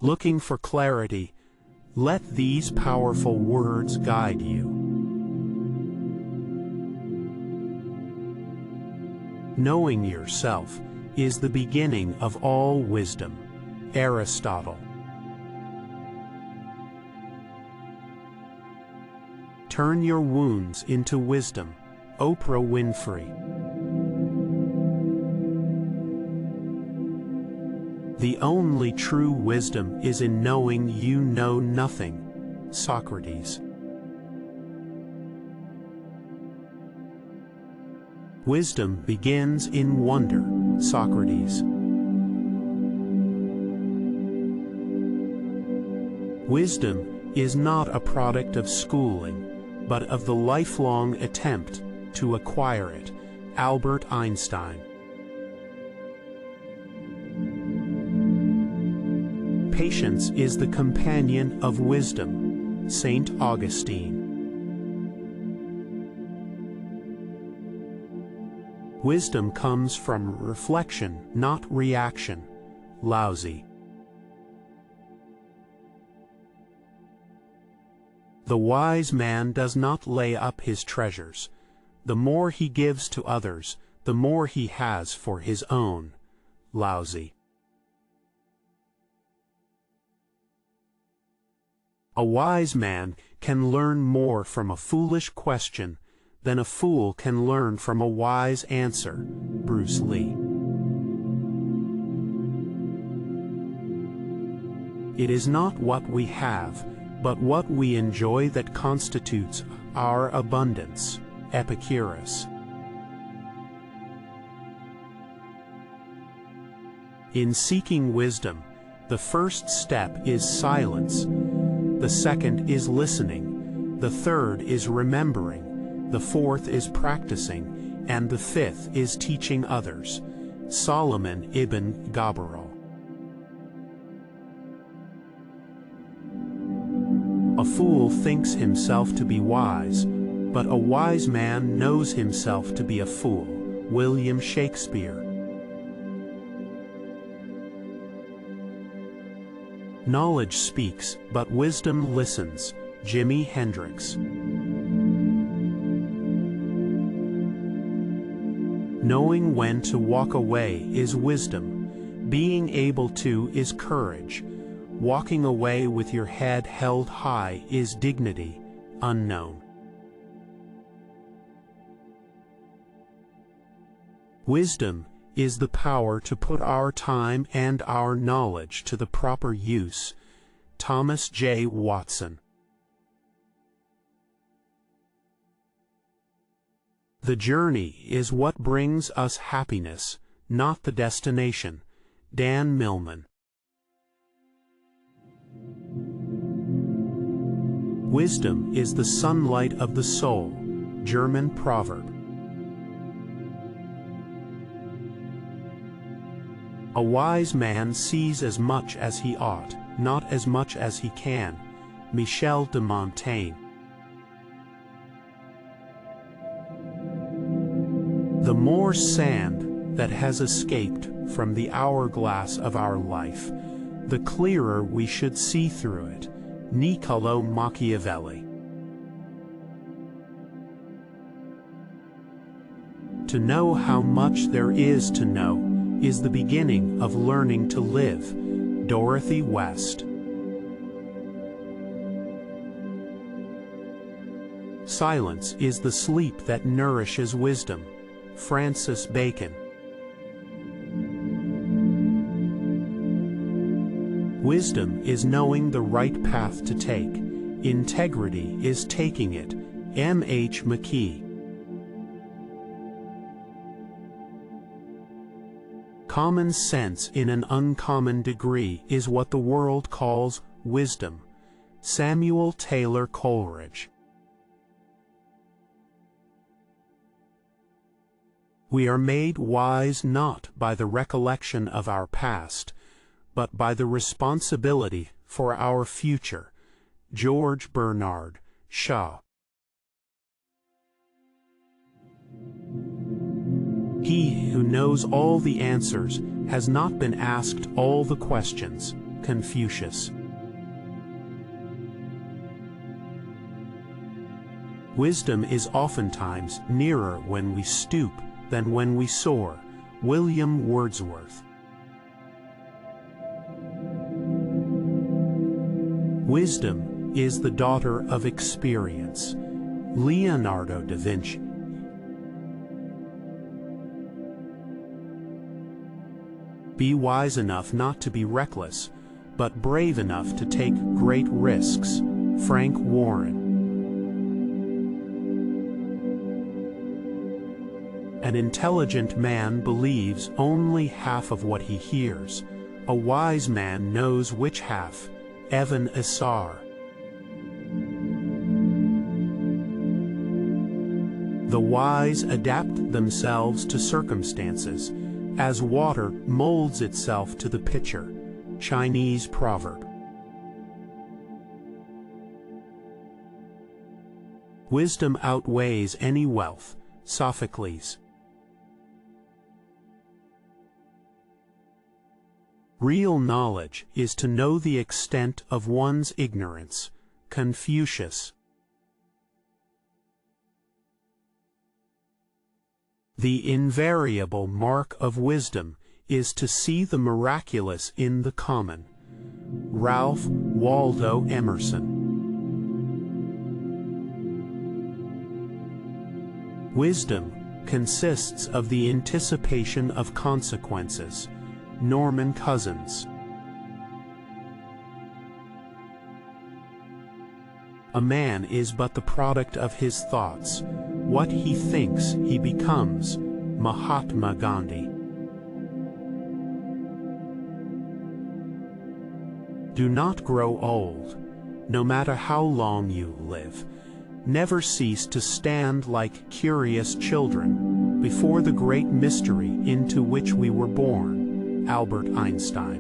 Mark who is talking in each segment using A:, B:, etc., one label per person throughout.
A: Looking for clarity, let these powerful words guide you. Knowing yourself is the beginning of all wisdom. Aristotle. Turn your wounds into wisdom. Oprah Winfrey. The only true wisdom is in knowing you know nothing. Socrates. Wisdom begins in wonder. Socrates. Wisdom is not a product of schooling, but of the lifelong attempt to acquire it. Albert Einstein. Patience is the companion of wisdom. St. Augustine. Wisdom comes from reflection, not reaction. Lao Tzu. The wise man does not lay up his treasures. The more he gives to others, the more he has for his own. Lao Tzu. A wise man can learn more from a foolish question than a fool can learn from a wise answer. Bruce Lee. It is not what we have, but what we enjoy that constitutes our abundance. Epicurus. In seeking wisdom, the first step is silence. The second is listening, the third is remembering, the fourth is practicing, and the fifth is teaching others. Solomon ibn Gabirol. A fool thinks himself to be wise, but a wise man knows himself to be a fool. William Shakespeare. Knowledge speaks, but wisdom listens. Jimi Hendrix. Knowing when to walk away is wisdom. Being able to is courage. Walking away with your head held high is dignity. Unknown. Wisdom is the power to put our time and our knowledge to the proper use. Thomas J. Watson. The journey is what brings us happiness, not the destination. Dan Millman. Wisdom is the sunlight of the soul. German proverb. A wise man sees as much as he ought, not as much as he can. Michel de Montaigne. The more sand that has escaped from the hourglass of our life, the clearer we should see through it. Niccolò Machiavelli. To know how much there is to know is the beginning of learning to live. Dorothy West. Silence is the sleep that nourishes wisdom. Francis Bacon. Wisdom is knowing the right path to take. Integrity is taking it. M. H. McKee. Common sense in an uncommon degree is what the world calls wisdom. Samuel Taylor Coleridge. We are made wise not by the recollection of our past, but by the responsibility for our future. George Bernard Shaw. He who knows all the answers has not been asked all the questions. Confucius. Wisdom is oftentimes nearer when we stoop than when we soar. William Wordsworth. Wisdom is the daughter of experience. Leonardo da Vinci. Be wise enough not to be reckless, but brave enough to take great risks. Frank Warren. An intelligent man believes only half of what he hears. A wise man knows which half. Evan Asar. The wise adapt themselves to circumstances, as water molds itself to the pitcher. Chinese proverb. Wisdom outweighs any wealth. Sophocles. Real knowledge is to know the extent of one's ignorance. Confucius. The invariable mark of wisdom is to see the miraculous in the common. Ralph Waldo Emerson. Wisdom consists of the anticipation of consequences. Norman Cousins. A man is but the product of his thoughts. What he thinks he becomes. Mahatma Gandhi. Do not grow old, no matter how long you live. Never cease to stand like curious children before the great mystery into which we were born. Albert Einstein.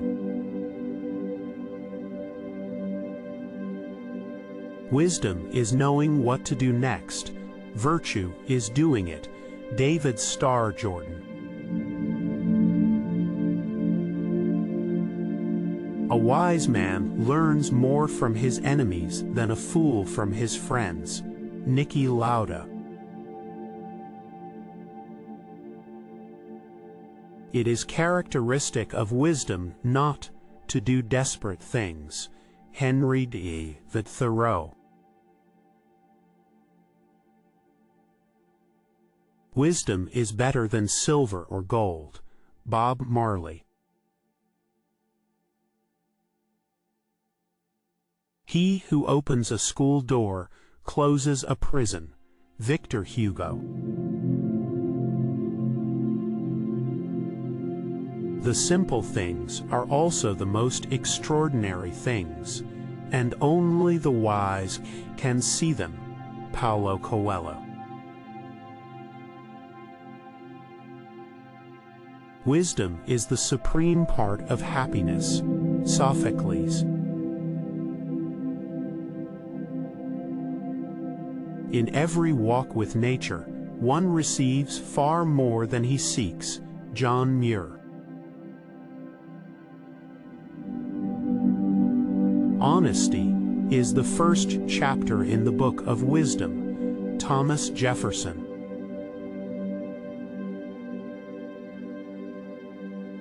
A: Wisdom is knowing what to do next. Virtue is doing it. David Starr Jordan. A wise man learns more from his enemies than a fool from his friends. Niki Lauda. It is characteristic of wisdom not to do desperate things. Henry David Thoreau. Wisdom is better than silver or gold. Bob Marley. He who opens a school door closes a prison. Victor Hugo. The simple things are also the most extraordinary things, and only the wise can see them. Paulo Coelho. Wisdom is the supreme part of happiness. Sophocles. In every walk with nature, one receives far more than he seeks. John Muir. Honesty is the first chapter in the Book of Wisdom. Thomas Jefferson.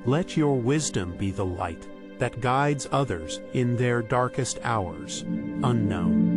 A: Let your wisdom be the light that guides others in their darkest hours. Unknown.